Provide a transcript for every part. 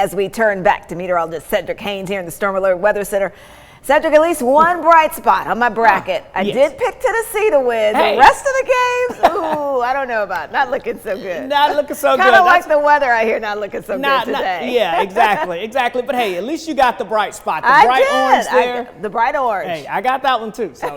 As we turn back to meteorologist Cedric Haynes here in the Storm Alert Weather Center. Cedric, at least one bright spot on my bracket. I did pick Tennessee to win. Hey. The rest of the games, ooh, I don't know about. Not looking so good. Not looking so good. Kind of like the weather I hear not looking so good today. Yeah, exactly. But hey, at least you got the bright spot. The I bright did. orange there. The bright orange. Hey, I got that one too. So,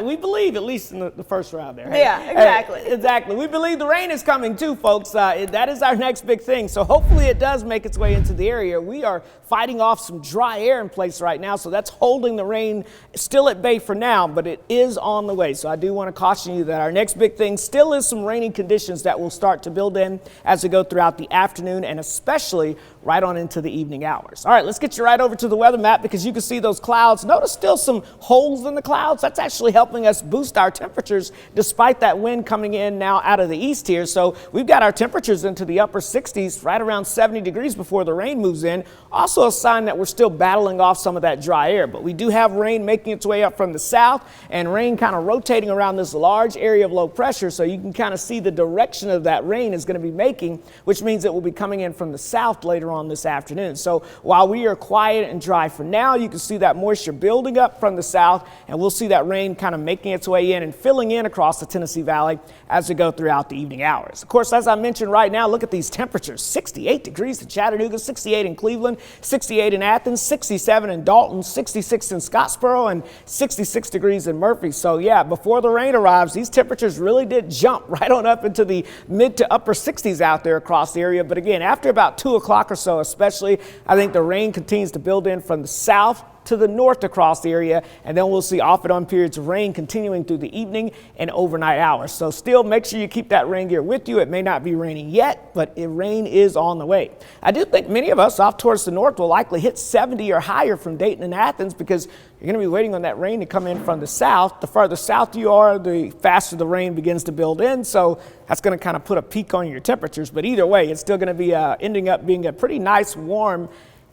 we believe at least in the first round there. Hey, yeah, exactly. Hey, exactly. We believe the rain is coming too, folks. That is our next big thing. So hopefully it does make its way into the area. We are fighting off some dry air in place right now, so that's holding the rain still at bay for now, but it is on the way. So I do want to caution you that our next big thing still is some rainy conditions that will start to build in as we go throughout the afternoon and especially right on into the evening hours. All right, let's get you right over to the weather map because you can see those clouds. Notice still some holes in the clouds. That's actually helping us boost our temperatures despite that wind coming in now out of the east here. So we've got our temperatures into the upper 60s, right around 70 degrees before the rain moves in. Also a sign that we're still battling off some of that dry air, but we do have rain making its way up from the south and rain kind of rotating around this large area of low pressure. So you can kind of see the direction of that rain is going to be making, which means it will be coming in from the south later on this afternoon. So while we are quiet and dry for now, you can see that moisture building up from the south, and we'll see that rain kind of making its way in and filling in across the Tennessee Valley as we go throughout the evening hours. Of course, as I mentioned right now, look at these temperatures. 68 degrees in Chattanooga, 68 in Cleveland, 68 in Athens, 67 in Dalton, 66 in Scottsboro, and 66 degrees in Murphy. So yeah, before the rain arrives, these temperatures really did jump right on up into the mid to upper 60s out there across the area. But again, after about 2 o'clock or so especially, I think the rain continues to build in from the south to the north across the area, and then we'll see off and on periods of rain continuing through the evening and overnight hours. So still make sure you keep that rain gear with you. It may not be raining yet, but rain is on the way. I do think many of us off towards the north will likely hit 70 or higher from Dayton and Athens because you're going to be waiting on that rain to come in from the south. The farther south you are, the faster the rain begins to build in. So that's going to kind of put a peak on your temperatures. But either way, it's still going to be ending up being a pretty nice warm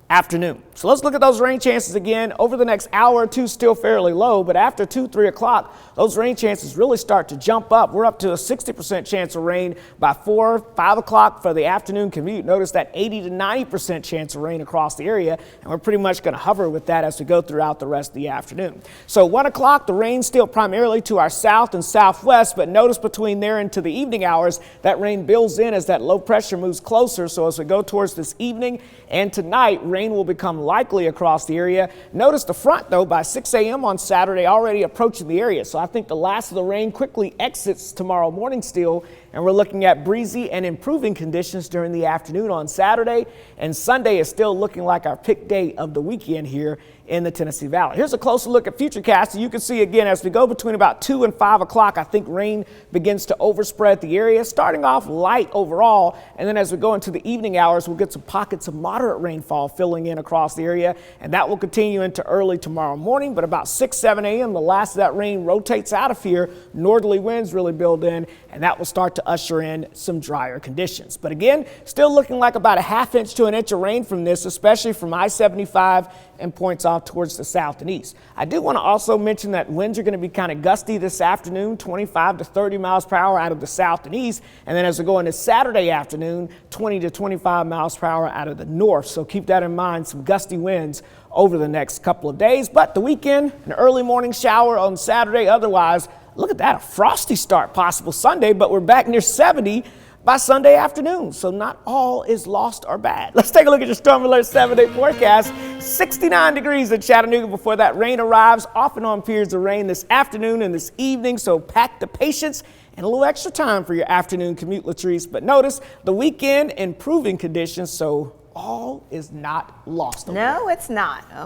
afternoon. So let's look at those rain chances again. Over the next hour or two, still fairly low, but after 2, 3 o'clock, those rain chances really start to jump up. We're up to a 60% chance of rain by 4, 5 o'clock for the afternoon commute. Notice that 80 to 90% chance of rain across the area, and we're pretty much going to hover with that as we go throughout the rest of the afternoon. So 1 o'clock, the rain still primarily to our south and southwest, but notice between there and to the evening hours, that rain builds in as that low pressure moves closer. So as we go towards this evening and tonight, rain will become likely across the area. Notice the front, though, by 6 a.m. on Saturday already approaching the area. So I think the last of the rain quickly exits tomorrow morning still, and we're looking at breezy and improving conditions during the afternoon on Saturday. And Sunday is still looking like our pick day of the weekend here in the Tennessee Valley. Here's a closer look at futurecast. You can see again as we go between about 2 and 5 o'clock, I think rain begins to overspread the area, starting off light overall. And then as we go into the evening hours, we'll get some pockets of moderate rainfall filling in across the area. And that will continue into early tomorrow morning. But about 6, 7 a.m., the last of that rain rotates out of here. Northerly winds really build in, and that will start to usher in some drier conditions. But again, still looking like about a ½ inch to an inch of rain from this, especially from I-75 and points off towards the south and east. I do want to also mention that winds are going to be kind of gusty this afternoon, 25 to 30 miles per hour out of the south and east. And then as we go into Saturday afternoon, 20 to 25 miles per hour out of the north. So keep that in mind, some gusty winds over the next couple of days. But the weekend, an early morning shower on Saturday. Otherwise, look at that, a frosty start possible Sunday, but we're back near 70 by Sunday afternoon. So not all is lost or bad. Let's take a look at your Storm Alert 7-day forecast. 69 degrees in Chattanooga before that rain arrives. Off and on periods of rain this afternoon and this evening. So pack the patience and a little extra time for your afternoon commute, Latrice. But notice the weekend improving conditions. So all is not lost. No, it's not.